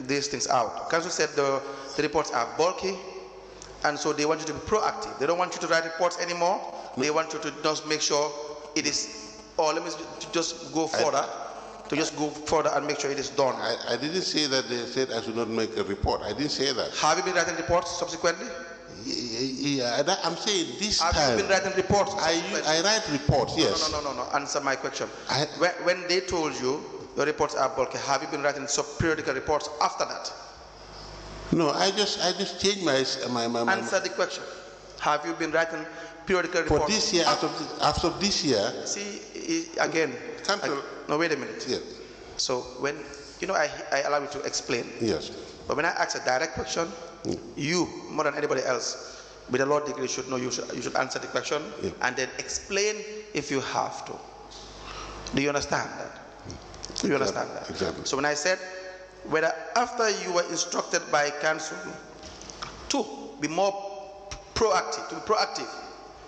these things out. Council said the reports are bulky, and so they want you to be proactive. They don't want you to write reports anymore. They want you to just make sure it is, or let me just go further, and make sure it is done. I didn't say that they said I should not make a report. I didn't say that. Have you been writing reports subsequently? Yeah, I'm saying this time. Have you been writing reports? I write reports, yes. No. Answer my question. When they told you your reports are bulky, have you been writing periodical reports after that? No, I just changed my Answer the question. Have you been writing periodical reports? For this year, after this year. See, again. No, wait a minute. Yeah. So when, I allow you to explain. Yes. But when I ask a direct question, you, more than anybody else, with a law degree, you should know, you should answer the question and then explain if you have to. Do you understand that? Do you understand that? Exactly. So when I said, whether after you were instructed by council to be more proactive,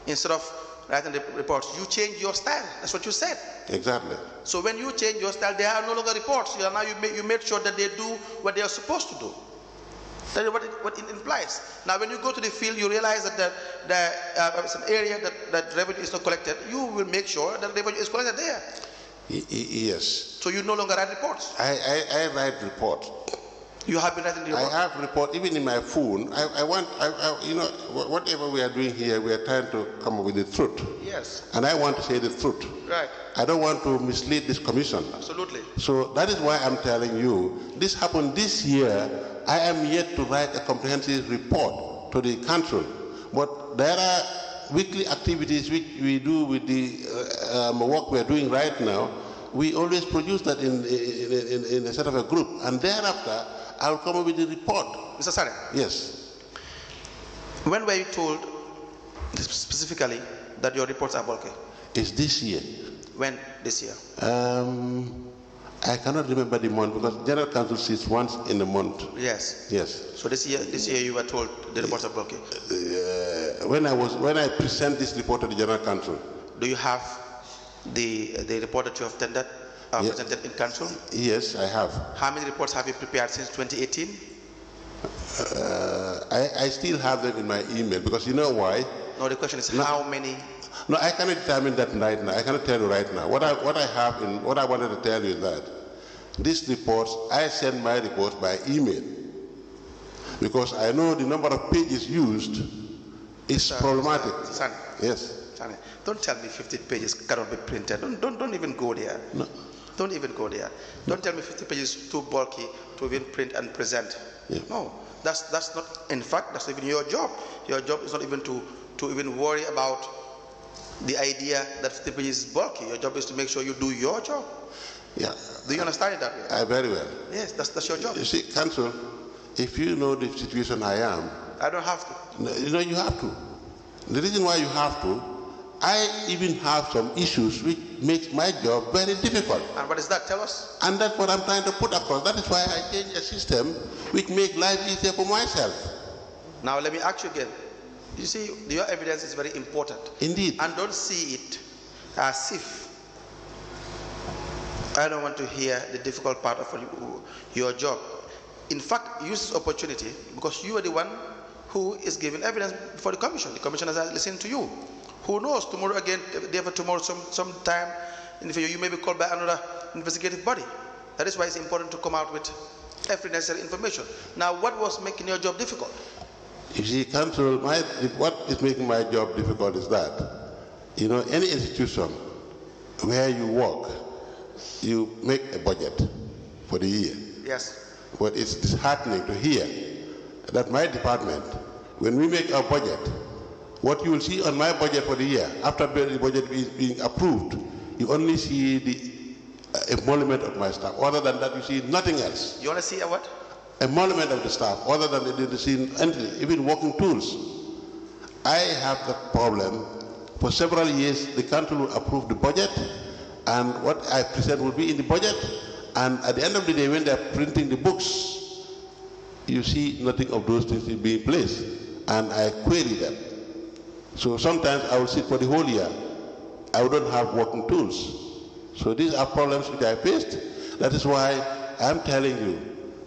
instead of writing the reports, you change your style. That's what you said. Exactly. So when you change your style, there are no longer reports. Now you made sure that they do what they are supposed to do. That is what it implies. Now when you go to the field, you realize that it's an area that revenue is not collected. You will make sure that revenue is collected there. Yes. So you no longer write reports. I write reports. You have been writing the report? I have report even in my phone. Whatever we are doing here, we are trying to come up with the truth. Yes. And I want to say the truth. Right. I don't want to mislead this commission. Absolutely. So that is why I'm telling you, this happened this year. I am yet to write a comprehensive report to the council. But there are weekly activities which we do with the work we are doing right now. We always produce that in a sort of a group. And thereafter, I will come up with the report. Mr. Sanneh? Yes. When were you told specifically that your reports are bulky? It's this year. When this year? I cannot remember the month because General Council sits once in a month. Yes. Yes. So this year you were told the reports are bulky. When I present this report to the General Council. Do you have the report that you have tendered? Presented in council? Yes, I have. How many reports have you prepared since 2018? I still have them in my email because you know why? No, the question is how many? No, I cannot determine that right now. I cannot tell you right now. What I wanted to tell you is that these reports, I send my reports by email because I know the number of pages used is problematic. Sanneh. Yes. Sanneh, don't tell me 50 pages cannot be printed. Don't even go there. No. Don't even go there. Don't tell me 50 pages too bulky to even print and present. Yeah. No, that's not. In fact, that's not even your job. Your job is not even to even worry about the idea that 50 pages is bulky. Your job is to make sure you do your job. Yeah. Do you understand it that way? Very well. Yes, that's your job. You see, Council, if you know the situation I am. I don't have to. No, you have to. The reason why you have to, I even have some issues which makes my job very difficult. And what is that? Tell us. And that's what I'm trying to put across. That is why I changed a system which makes life easier for myself. Now let me ask you again. You see, your evidence is very important. Indeed. And don't see it as if I don't want to hear the difficult part of your job. In fact, use this opportunity because you are the one who is giving evidence before the commission. The commission has listened to you. Who knows, tomorrow again, day after tomorrow, sometime in the future, you may be called by another investigative body. That is why it's important to come out with every necessary information. Now, what was making your job difficult? You see, Council, what is making my job difficult is that, any institution where you work, you make a budget for the year. Yes. But it's disheartening to hear that my department, when we make our budget, what you will see on my budget for the year, after the budget being approved, you only see the emolument of my staff. Other than that, you see nothing else. You want to see a what? Emolument of the staff. Other than you see anything, even working tools. I have the problem. For several years, the council will approve the budget, and what I present will be in the budget. And at the end of the day, when they're printing the books, you see nothing of those things being placed. And I query them. So sometimes I will sit for the whole year. I wouldn't have working tools. So these are problems which I faced. That is why I'm telling you,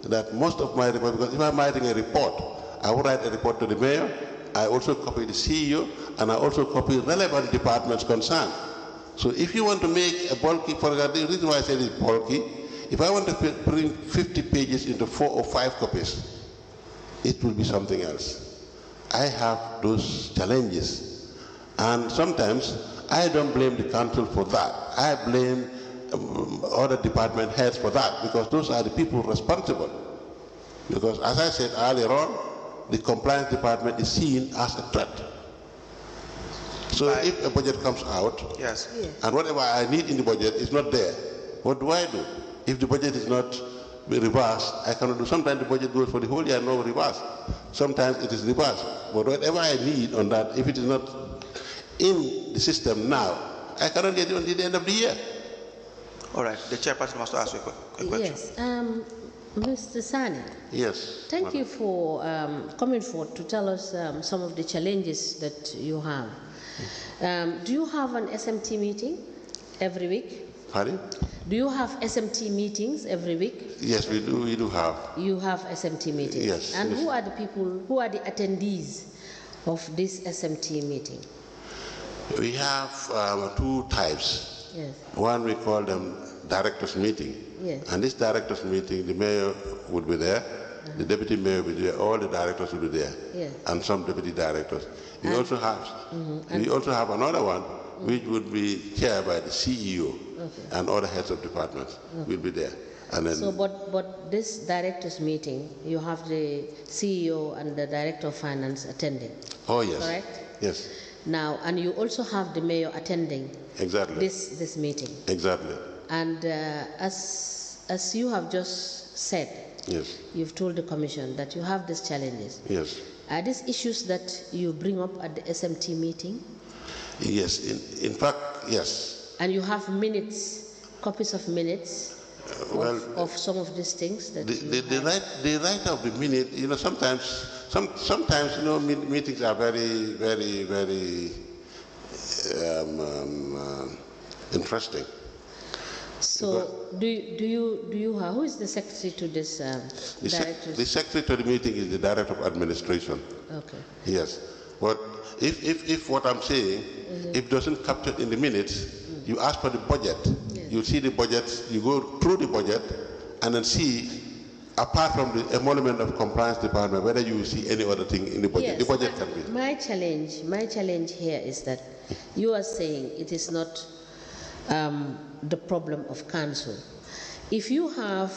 that most of my reports, because if I'm writing a report, I will write a report to the mayor, I also copy the CEO, and I also copy relevant departments concerned. So if you want to make a bulky, for example, the reason why I said it's bulky, if I want to bring 50 pages into 4 or 5 copies, it will be something else. I have those challenges. And sometimes I don't blame the council for that. I blame other department heads for that, because those are the people responsible. Because as I said earlier on, the compliance department is seen as a threat. So if a budget comes out, yes, and whatever I need in the budget is not there, what do I do? If the budget is not reversed, I cannot do. Sometimes the budget goes for the whole year, no reverse. Sometimes it is reversed. But whatever I need on that, if it is not in the system now, I cannot get it until the end of the year. All right. The chairperson wants to ask you a question. Yes. Mr. Sanneh. Yes. Thank you for coming forward to tell us some of the challenges that you have. Do you have an SMT meeting every week? Pardon? Do you have SMT meetings every week? Yes, we do. We do have. You have SMT meetings? Yes. And yes. who are the people, who are the attendees of this SMT meeting? We have 2 types. Yes. One, we call them directors meeting. Yes. And this directors meeting, the mayor would be there, the deputy mayor would be there, all the directors would be there, yes. and some deputy directors. We also have another one, which would be chaired by the CEO, and other heads of departments will be there. And then so, but this directors meeting, you have the CEO and the director of finance attending. Oh yes. Correct? Yes. Now, and you also have the mayor attending. Exactly. This meeting. Exactly. And as you have just said, yes, you've told the commission that you have these challenges. Yes. Are these issues that you bring up at the SMT meeting? Yes. In fact, yes. And you have minutes, copies of minutes of some of these things that the right of the minute. You know, sometimes you know meetings are very, very, very interesting. So do you have, who is the secretary to this director? The secretary to the meeting is the director of administration. Okay. Yes, but if what I'm saying, if it doesn't capture in the minutes, you ask for the budget. Yes. You see the budget, you go through the budget, and then see, apart from the emolument of compliance department, whether you see any other thing in the budget. Yes, the budget can be. My challenge here is that you are saying it is not the problem of council. If you have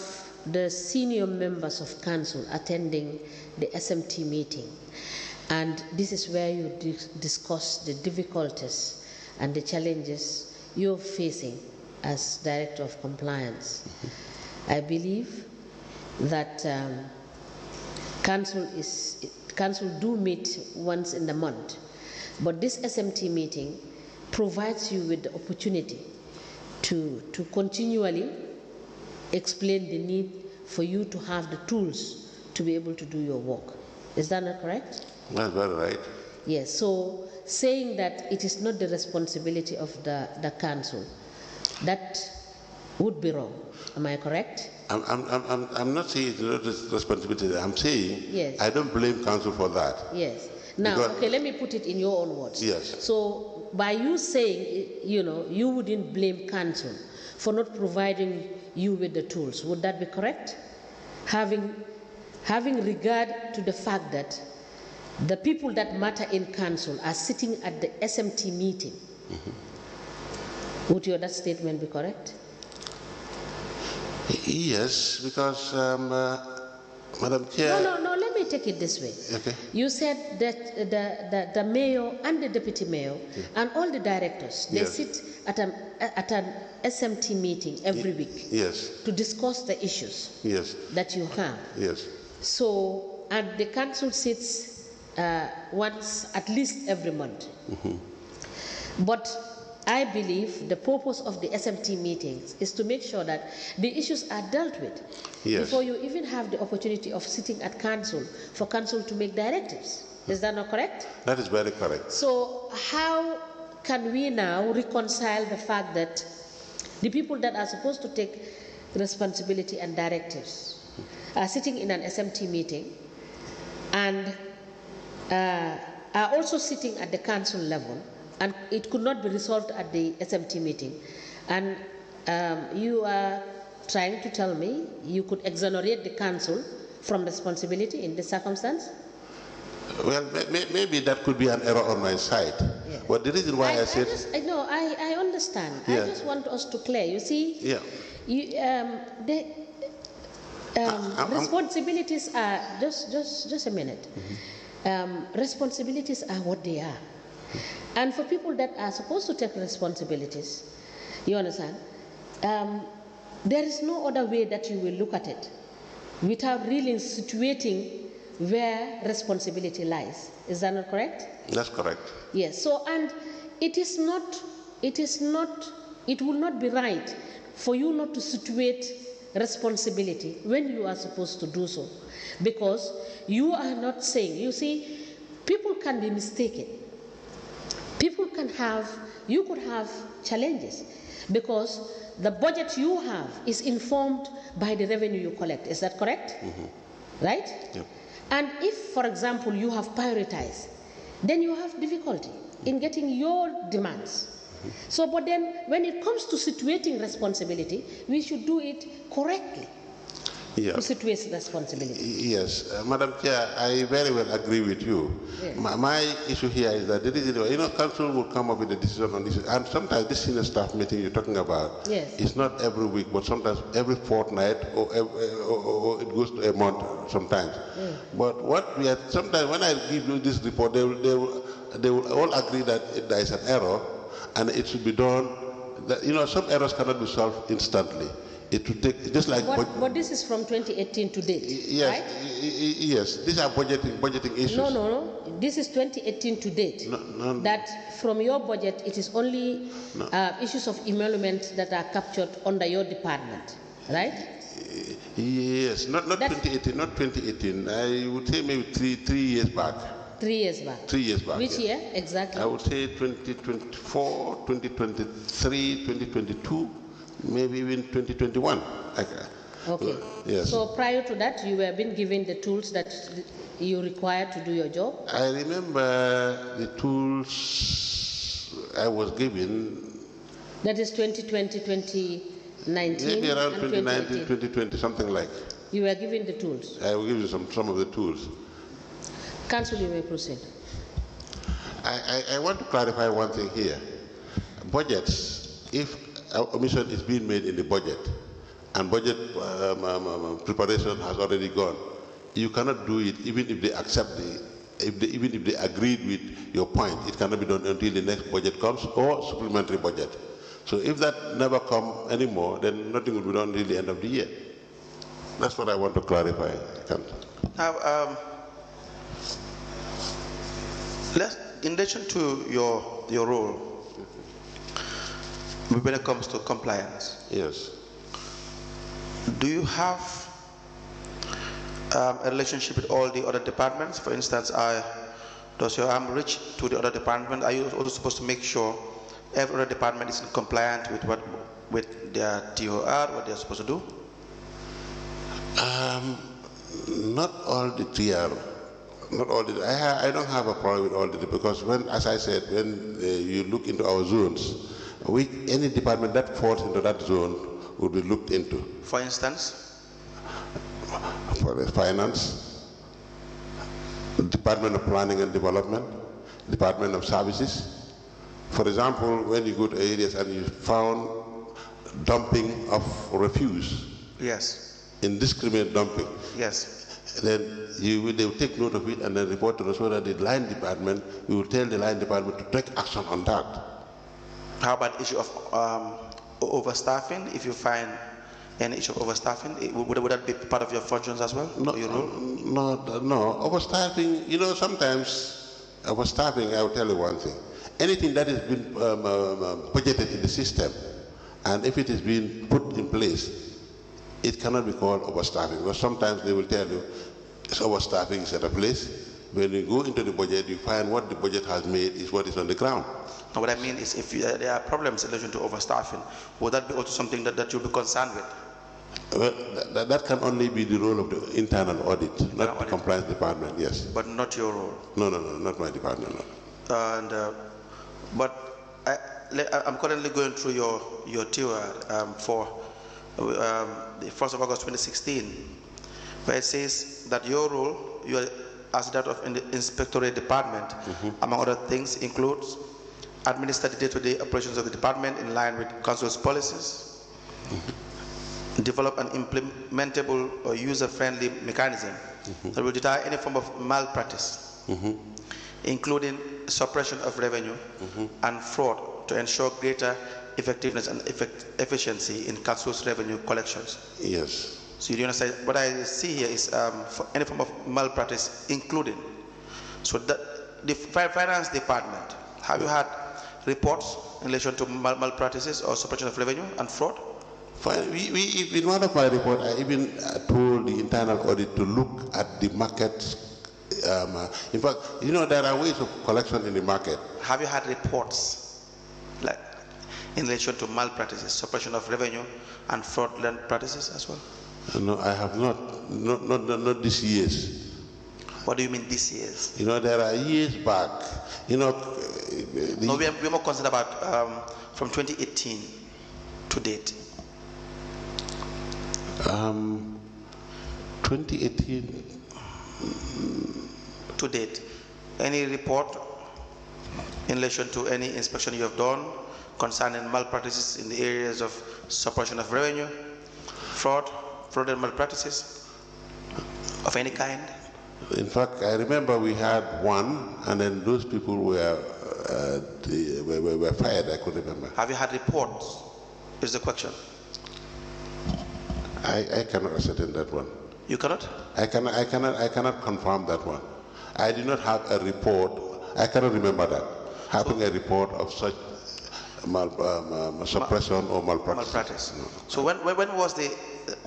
the senior members of council attending the SMT meeting, and this is where you discuss the difficulties and the challenges you're facing as Director of Compliance, I believe that council do meet once in the month, but this SMT meeting provides you with the opportunity to continually explain the need for you to have the tools to be able to do your work. Is that not correct? That's very right. Yes, so saying that it is not the responsibility of the council, that would be wrong. Am I correct? I'm not saying it's not the responsibility. I'm saying yes. I don't blame council for that. Yes. Now, okay, let me put it in your own words. Yes. So, by you saying, you know, you wouldn't blame council for not providing you with the tools, would that be correct? Having regard to the fact that the people that matter in council are sitting at the SMT meeting, would that statement be correct? Yes, because, Madam Chair. No, let me take it this way. Okay. You said that the mayor and the deputy mayor and all the directors, they sit at an SMT meeting every week to discuss the issues that you have. Yes. So, and the council sits once, at least every month. But I believe the purpose of the SMT meetings is to make sure that the issues are dealt with before you even have the opportunity of sitting at council for council to make directives. Is that not correct? That is very correct. So how can we now reconcile the fact that the people that are supposed to take responsibility and directives sitting in an SMT meeting and are also sitting at the council level, and it could not be resolved at the SMT meeting, and you are trying to tell me you could exonerate the council from responsibility in this circumstance? Well, maybe that could be an error on my side. Yeah. But the reason why I said... I understand. Yeah. I just want us to clear. You see, yeah. Responsibilities are, just a minute. Responsibilities are what they are. And for people that are supposed to take responsibilities, you understand, there is no other way that you will look at it without really situating where responsibility lies. Is that not correct? That's correct. Yes. So, and it will not be right for you not to situate responsibility when you are supposed to do so, because you are not saying, you see, people can be mistaken. You could have challenges because the budget you have is informed by the revenue you collect. Is that correct? Mm-hmm. Right? Yep. And if, for example, you have prioritized, then you have difficulty in getting your demands. Mm-hmm. So, but then when it comes to situating responsibility, we should do it correctly. Yeah. To situate responsibility. Yes, Madam Chair, I very well agree with you. Yes. My issue here is that council will come up with a decision on this, and sometimes this senior staff meeting you're talking about, yes, is not every week, but sometimes every fortnight, or it goes to a month sometimes. Yes. But what we are, sometimes when I give you this report, they will all agree that there is an error, and it should be done. That, some errors cannot be solved instantly. It will take, just like... But this is from 2018 to date, yes, right? Yes, these are budgeting issues. No. This is 2018 to date. No. That from your budget, it is only issues of emolument that are captured under your department, right? Yes, not 2018, not 2018. I would say maybe three years back. 3 years back. 3 years back. Which year exactly? I would say 2024, 2023, 2022. Maybe even 2021. Okay. Yes. So prior to that, you were being given the tools that you require to do your job? I remember the tools I was given. That is 2020, 2019? Maybe around 2019, 2020, something like. You were given the tools? I was given some of the tools. Council, you may proceed. I want to clarify one thing here. Budgets, if omission is being made in the budget, and budget preparation has already gone, you cannot do it even if they accept even if they agreed with your point. It cannot be done until the next budget comes or supplementary budget. So if that never comes anymore, then nothing will be done until the end of the year. That's what I want to clarify. Now, in addition to your role, when it comes to compliance, yes, do you have a relationship with all the other departments? For instance, does your arm reach to the other department? Are you also supposed to make sure every other department is compliant with their TOR, what they're supposed to do? Not all the TR. Not all the. I don't have a problem with all the, because as I said, when you look into our zones, any department that falls into that zone will be looked into. For instance? For the finance, Department of Planning and Development, Department of Services. For example, when you go to areas and you found dumping of refuse. Yes. Indiscriminate dumping. Yes. Then they will take note of it and then report to us, so that the line department, we will tell the line department to take action on that. How about the issue of overstaffing? If you find any issue of overstaffing, would that be part of your functions as well? No, no. Overstaffing, sometimes overstaffing, I will tell you one thing. Anything that has been budgeted in the system, and if it is being put in place, it cannot be called overstaffing. Because sometimes they will tell you, it's overstaffing is at a place. When you go into the budget, you find what the budget has made is what is on the ground. Now, what I mean is, if there are problems in relation to overstaffing, would that be also something that you'll be concerned with? Well, that can only be the role of the internal audit, not the compliance department, yes. But not your role? No, not my department, no. And, but I'm currently going through your TOR for the 1st of August 2016, where it says that your role, you are as that of the inspectorate department, among other things, includes administer the day-to-day operations of the department in line with council's policies, develop an implementable or user-friendly mechanism that will deter any form of malpractice, including suppression of revenue and fraud, to ensure greater effectiveness and efficiency in council's revenue collections. Yes. So you understand what I see here is for any form of malpractice, including. So that the finance department, have you had reports in relation to malpractices or suppression of revenue and fraud? In one of my reports, I even told the internal audit to look at the markets. In fact, you know, there are ways of collection in the market. Have you had reports like in relation to malpractices, suppression of revenue and fraudulent practices as well? No, I have not this years. What do you mean this years? You know, there are years back, you know. No, we're more concerned about from 2018 to date. 2018 to date. Any report in relation to any inspection you have done concerning malpractices in the areas of suppression of revenue, fraud and malpractices of any kind? In fact, I remember we had one, and then those people were fired. I could remember. Have you had reports? Is the question. I cannot ascertain that one. You cannot? I cannot confirm that one. I do not have a report. I cannot remember that having a report of such suppression or malpractice. No. So when was the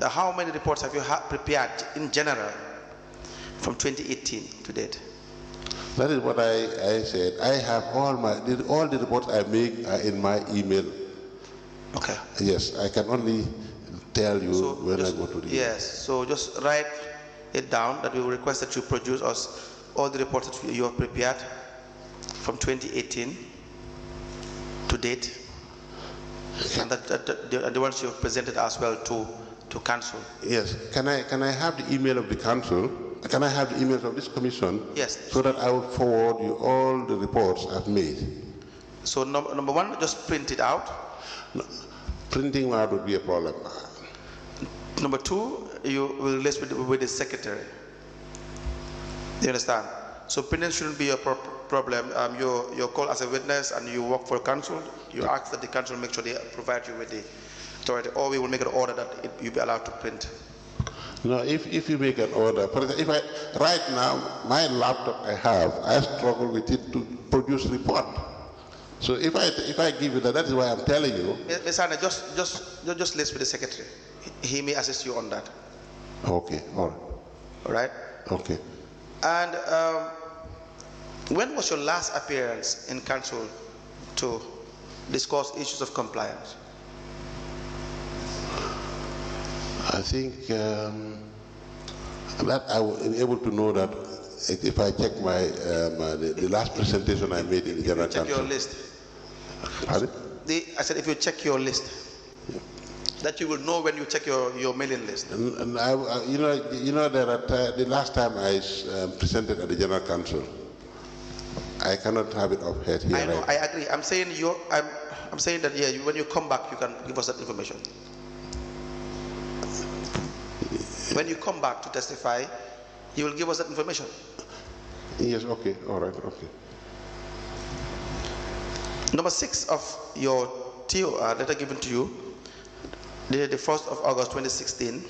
how many reports have you prepared in general from 2018 to date? That is what I said. I have all the reports I make are in my email. Okay. Yes, I can only tell you so when I go to the yes. So just write it down that we will request that you produce us all the reports that you have prepared from 2018 to date, and the ones you have presented as well to council. Yes. Can I have the email of the council? Can I have the emails of this commission? Yes. So that I will forward you all the reports I've made. So number one, just print it out. No, printing out would be a problem. Number two, you will list with the secretary. Do you understand? So printing shouldn't be a problem. You're called as a witness and you work for council. You ask that the council make sure they provide you with the authority, or we will make an order that you be allowed to print. No, if you make an order, for example, right now my laptop I struggle with it to produce report. So if I give you that is why I'm telling you. Ms. Sanneh, just list with the secretary. He may assist you on that. Okay, all right. All right. Okay. And when was your last appearance in council to discuss issues of compliance? I think that I will be able to know that if I check my the last presentation I made in the general council. Check your list. Pardon? I said if you check your list, that you will know when you check your mailing list. And you know there are the last time I presented at the general council, I cannot have it off head here. I know, right? I agree. I'm saying I'm saying that when you come back, you can give us that information. When you come back to testify, you will give us that information. Yes. Okay. All right. Okay. Number 6 of your TOR letter given to you, dated the 1st of August 2016.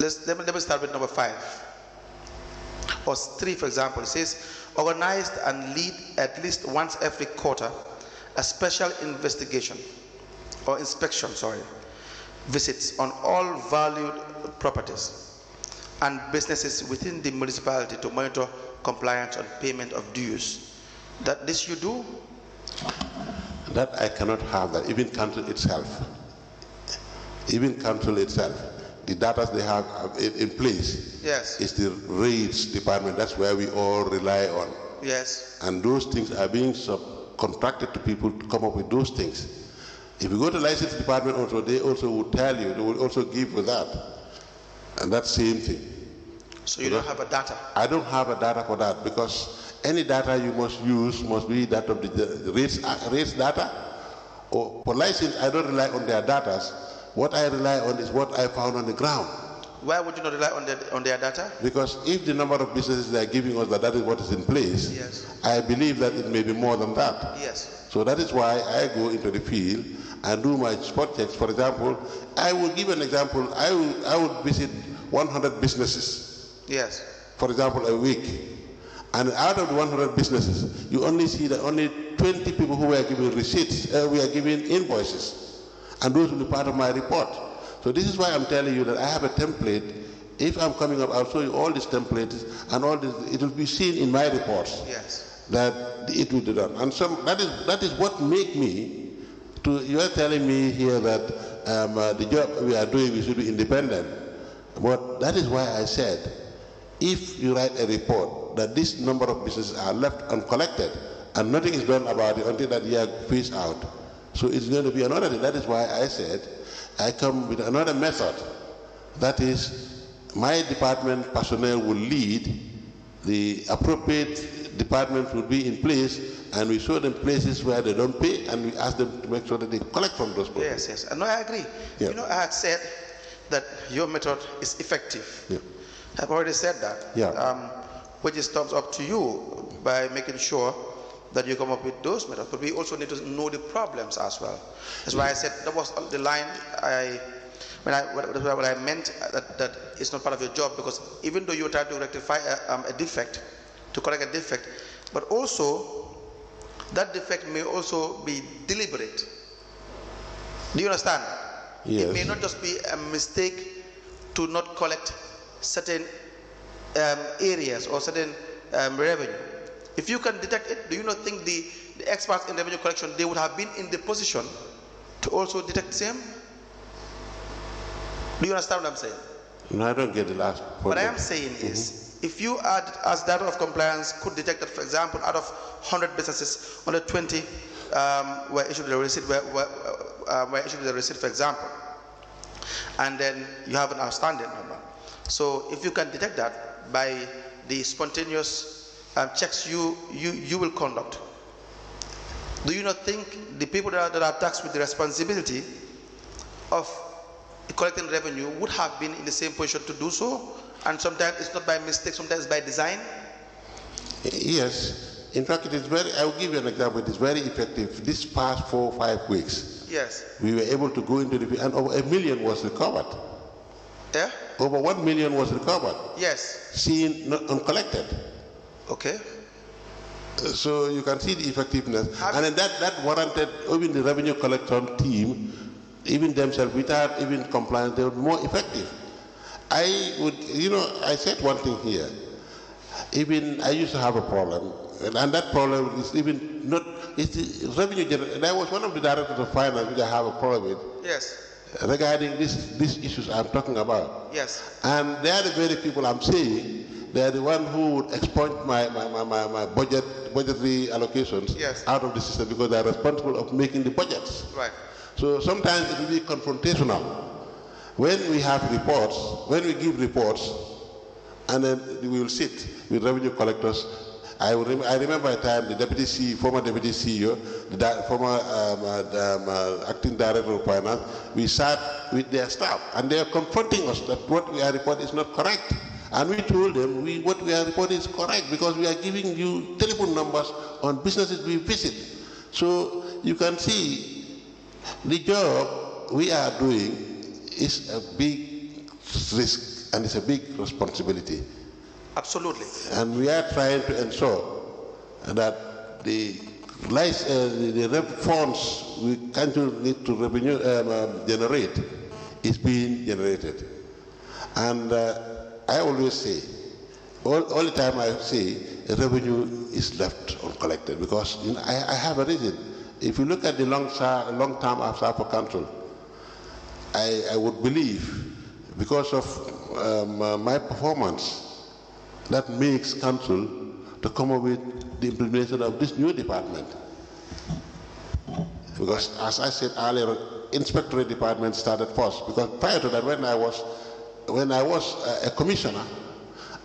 Let me start with number 5. Or 3, for example. It says, organized and lead at least once every quarter a special investigation or inspection, visits on all valued properties and businesses within the municipality to monitor compliance and payment of dues. That this you do? That I cannot have that. Even council itself, the data they have in place Yes. is the rates department. That's where we all rely on. Yes. And those things are being subcontracted to people to come up with those things. If you go to license department also, they also will tell you, they will also give for that. And that same thing. So you don't have a data? I don't have a data for that, because any data you must use must be that of the rates data. Or for license, I don't rely on their data. What I rely on is what I found on the ground. Why would you not rely on their data? Because if the number of businesses they are giving us, that is what is in place, yes, I believe that it may be more than that. Yes. So that is why I go into the field and do my spot checks. For example, I will give an example. I would visit 100 businesses. Yes. For example, a week. And out of the 100 businesses, you only see that only 20 people who were giving receipts, we are giving invoices. And those will be part of my report. So this is why I'm telling you that I have a template. If I'm coming up, I'll show you all these templates and all this. It will be seen in my reports. Yes. That it will be done. And that is what make me to. You are telling me here that the job we are doing, we should be independent. But that is why I said, if you write a report that this number of businesses are left uncollected and nothing is done about it until that year phase out, so it's going to be another thing. That is why I said I come with another method. That is, my department personnel will lead, the appropriate departments will be in place, and we show them places where they don't pay, and we ask them to make sure that they collect from those places. Yes, yes. No, I agree. Yeah. You know, I had said that your method is effective. Yeah. I've already said that. Yeah. Which is thumbs up to you by making sure that you come up with those methods. But we also need to know the problems as well. That's why I said that was the line what I meant, that it's not part of your job, because even though you try to rectify a defect, to correct a defect, but also that defect may also be deliberate. Do you understand? Yes. It may not just be a mistake to not collect certain areas or certain revenue. If you can detect it, do you not think the experts in revenue collection, they would have been in the position to also detect the same? Do you understand what I'm saying? No, I don't get the last point. What I am saying is, if you as Director of Compliance could detect that, for example, out of 100 businesses, only 20 were issued the receipt, were issued the receipt, for example, and then you have an outstanding number. So if you can detect that by the spontaneous checks you will conduct, do you not think the people that are tasked with the responsibility of collecting revenue would have been in the same position to do so? And sometimes it's not by mistake, sometimes by design. Yes. In fact, it is very, I will give you an example. It is very effective. This past 4 or 5 weeks, yes, we were able to go into the, and over 1 million was recovered. Yeah? Over 1 million was recovered. Yes. Seen, not uncollected. Okay. So you can see the effectiveness. And then that warranted even the revenue collection team, even themselves, without even compliance, they were more effective. I would, I said one thing here. Even I used to have a problem, and that problem is even not, it's the revenue generation. I was one of the directors of finance which I have a problem with. Yes. Regarding these issues I'm talking about. Yes. And they are the very people I'm saying, they are the one who would expunge my budgetary allocations, yes, out of the system, because they are responsible of making the budgets. Right. So sometimes it will be confrontational. When we have reports, when we give reports, and then we will sit with revenue collectors. I remember a time the former deputy CEO, the former acting director of finance, we sat with their staff, and they are confronting us that what we are reporting is not correct. And we told them what we are reporting is correct, because we are giving you telephone numbers on businesses we visit. So you can see the job we are doing is a big risk and it's a big responsibility. Absolutely. And we are trying to ensure that the funds we need to revenue generate is being generated. And I always say, all the time I say, revenue is left uncollected, because I have a reason. if you look at the long term after for council, I would believe, because of my performance, that makes council to come up with the implementation of this new department. Because as I said earlier, inspectorate department started first. Because prior to that, when I was a commissioner,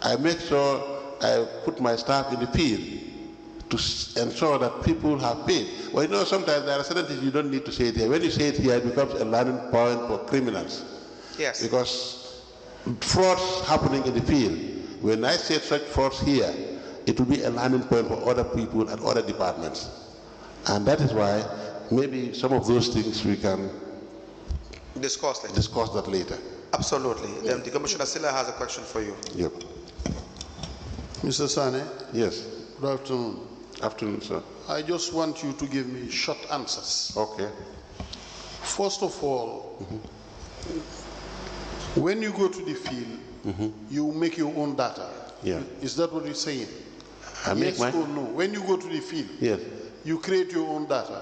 I make sure I put my staff in the field to ensure that people have paid. Well, you know, sometimes there are certain things you don't need to say it here. When you say it here, it becomes a learning point for criminals. Yes. Because frauds happening in the field. When I say such frauds here, it will be a learning point for other people and other departments. And that is why maybe some of those things we can discuss that later. Absolutely. Then the Commissioner Silla has a question for you. Yep. Mr. Sanneh. Yes. Good afternoon. Afternoon, sir. I just want you to give me short answers. Okay. First of all, when you go to the field, you make your own data. Yeah. Is that what you're saying? Yes or no? When you go to the field, yes, you create your own data.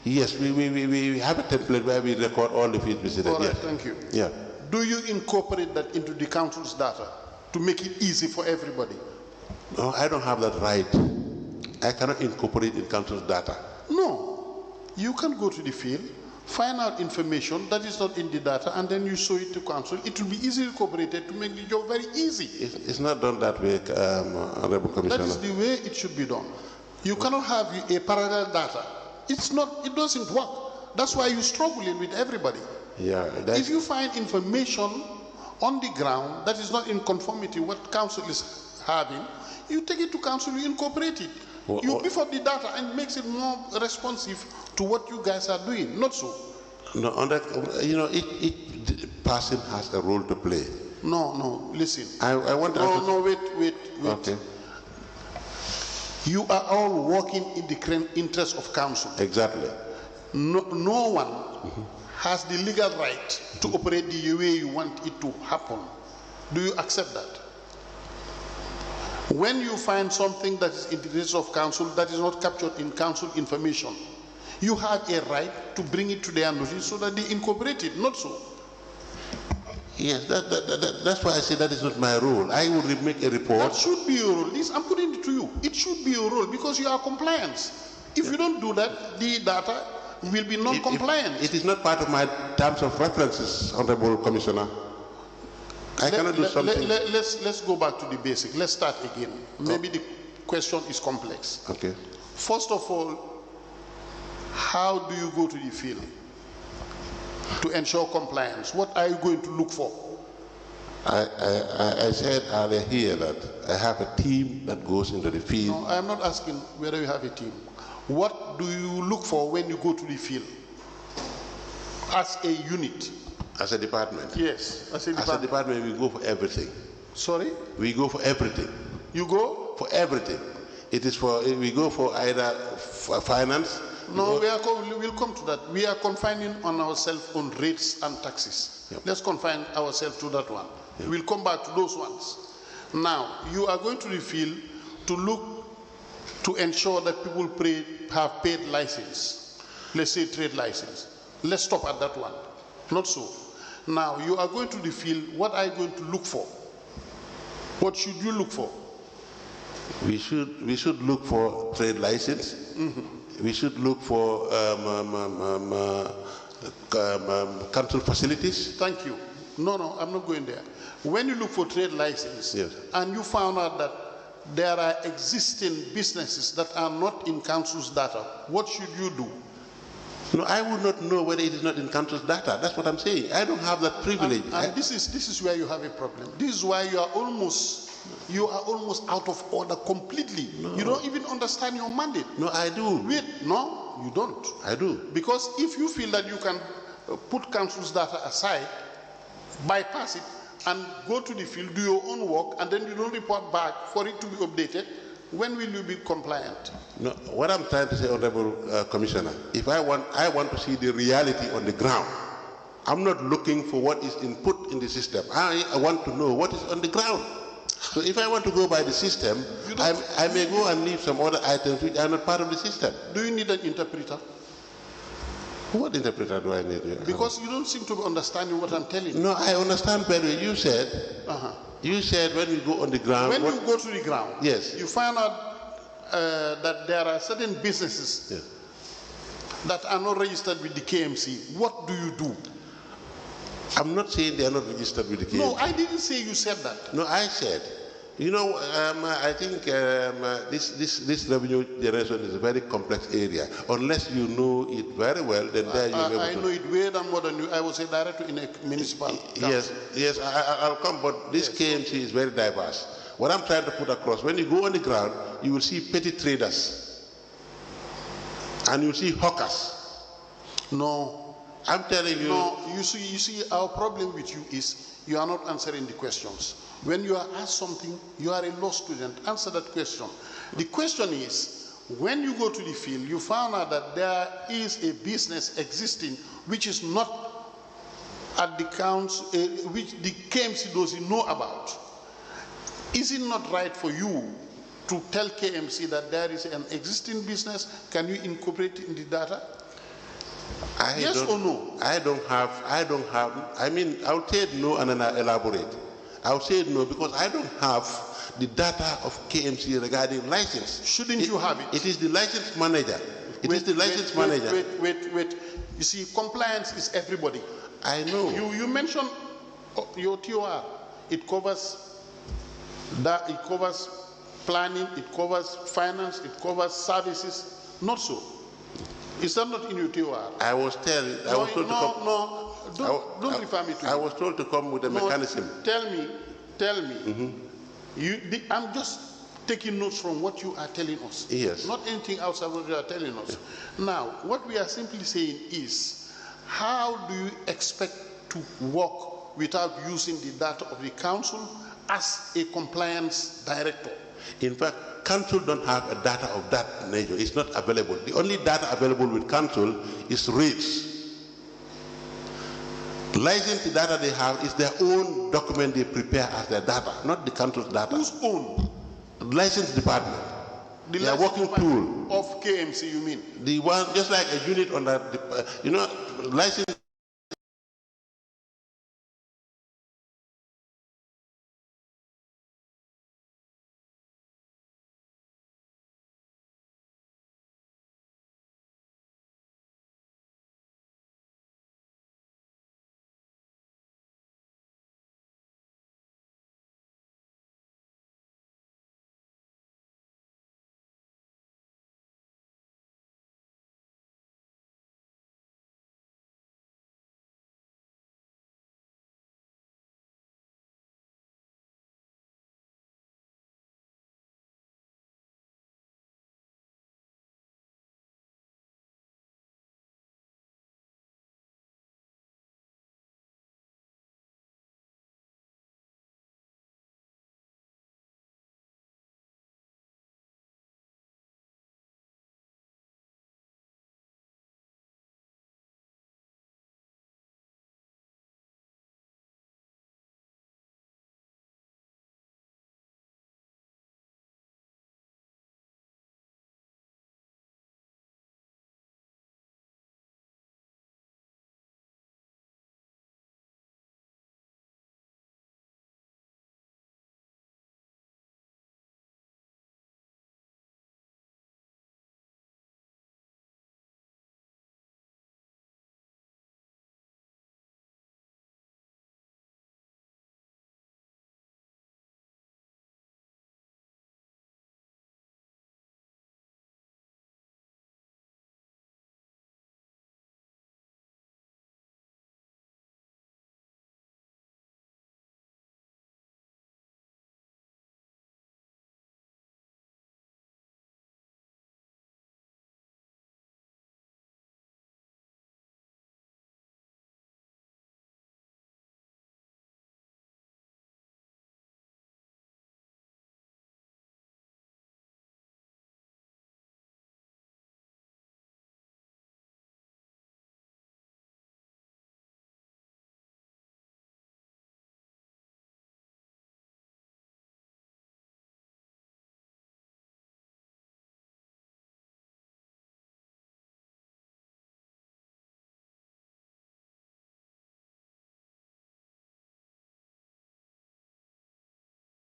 Yes, we have a template where we record all the field visitors. All right, yes. thank you. Yeah. Do you incorporate that into the council's data to make it easy for everybody? No, I don't have that right. I cannot incorporate in council's data. No. You can go to the field, find out information that is not in the data, and then you show it to council. It will be easily incorporated to make the job very easy. It's not done that way, Honorable Commissioner. That is the way it should be done. You cannot have a parallel data. It's not, it doesn't work. That's why you're struggling with everybody. Yeah. If you find information on the ground that is not in conformity with what council is having, you take it to council, you incorporate it. You beef up the data and makes it more responsive to what you guys are doing, not so. No, you know, each person has a role to play. No, listen. I want to... No, wait. Okay. You are all working in the interest of council. Exactly. No one has the legal right to operate the way you want it to happen. Do you accept that? When you find something that is in the interest of council that is not captured in council information, you have a right to bring it to their notice so that they incorporate it, not so. Yes, that's why I say that is not my role. I will make a report. That should be your role. I'm putting it to you. It should be your role because you are compliance. If you don't do that, the data will be non-compliant. It is not part of my terms of references, Honorable Commissioner. I cannot do something. Let's go back to the basic. Let's start again. Maybe the question is complex. Okay. First of all, how do you go to the field to ensure compliance? What are you going to look for? I said earlier here that I have a team that goes into the field. No, I am not asking whether you have a team. What do you look for when you go to the field as a unit? As a department? Yes, as a department. As a department, we go for everything. Sorry? We go for everything. You go? For everything. It is for, we go for either finance. No, we'll come to that. We are confining on ourselves on rates and taxes. Yep. Let's confine ourselves to that one. Yep. We'll come back to those ones. Now, you are going to the field to look to ensure that people have paid license. Let's say trade license. Let's stop at that one. Not so. Now, you are going to the field. What are you going to look for? What should you look for? We should look for trade license. We should look for council facilities. Thank you. No, I'm not going there. When you look for trade license, yes, and you found out that there are existing businesses that are not in council's data, what should you do? No, I would not know whether it is not in council's data. That's what I'm saying. I don't have that privilege. And this is where you have a problem. This is why you are almost out of order completely. No. You don't even understand your mandate. No, I do. Wait, no, you don't. I do. Because if you feel that you can put council's data aside, bypass it, and go to the field, do your own work, and then you don't report back for it to be updated, when will you be compliant? No, what I'm trying to say, Honorable Commissioner, if I want to see the reality on the ground. I'm not looking for what is input in the system. I want to know what is on the ground. So if I want to go by the system, I may go and leave some other items which are not part of the system. Do you need an interpreter? What interpreter do I need? Because you don't seem to be understanding what I'm telling you. No, I understand very well. You said, you said when you go on the ground. When you go to the ground, yes, you find out that there are certain businesses that are not registered with the KMC. What do you do? I'm not saying they are not registered with the KMC. No, I didn't say you said that. No, I said, you know, I think this revenue generation is a very complex area. Unless you know it very well, then there you'll be able to. I know it way more than you. I was a director in a municipal council. Yes, I'll come, but this KMC is very diverse. What I'm trying to put across, when you go on the ground, you will see petty traders, and you will see hawkers. No. I'm telling you. No, you see, our problem with you is you are not answering the questions. When you are asked something, you are a law student. Answer that question. The question is, when you go to the field, you found out that there is a business existing which is not at the council, which the KMC doesn't know about. Is it not right for you to tell KMC that there is an existing business? Can you incorporate it in the data? Yes or no? I don't have, I mean, I'll say no and then I'll elaborate. I'll say no because I don't have the data of KMC regarding license. Shouldn't you have it? It is the license manager. Wait. You see, compliance is everybody. I know. You mentioned your TOR. It covers that. It covers planning. It covers finance. It covers services. Not so. Is that not in your TOR? I was told to come. No. Don't refer me to. I was told to come with a mechanism. Tell me. I'm just taking notes from what you are telling us. Yes. Not anything outside what you are telling us. Now, what we are simply saying is, how do you expect to work without using the data of the council as a compliance director? In fact, council don't have a data of that nature. It's not available. The only data available with council is rates. License data they have is their own document they prepare as their data, not the council's data. Whose own? License department. The their working tool. Of KMC, you mean? The one, just like a unit on that, license